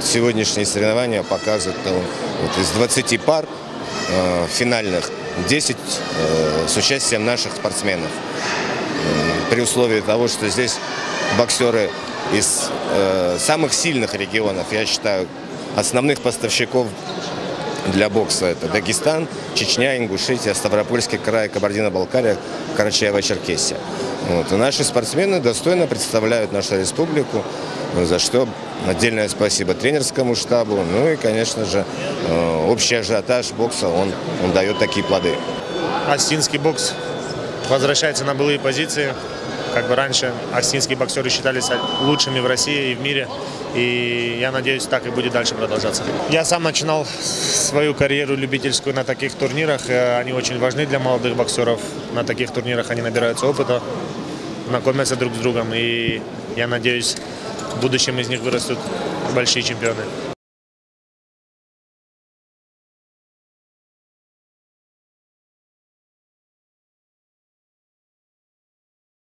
Сегодняшние соревнования показывают, вот из 20 пар финальных 10 с участием наших спортсменов. При условии того, что здесь боксеры из самых сильных регионов, я считаю, основных поставщиков для бокса — это Дагестан, Чечня, Ингушетия, Ставропольский край, Кабардино-Балкария, Карачаево-Черкесия. Вот. И наши спортсмены достойно представляют нашу республику, за что отдельное спасибо тренерскому штабу. Ну и, конечно же, общий ажиотаж бокса, он дает такие плоды. Остинский бокс возвращается на былые позиции. Как бы раньше остинские боксеры считались лучшими в России и в мире. И я надеюсь, так и будет дальше продолжаться. Я сам начинал свою карьеру любительскую на таких турнирах. Они очень важны для молодых боксеров. На таких турнирах они набираются опыта, знакомятся друг с другом. И я надеюсь, в будущем из них вырастут большие чемпионы.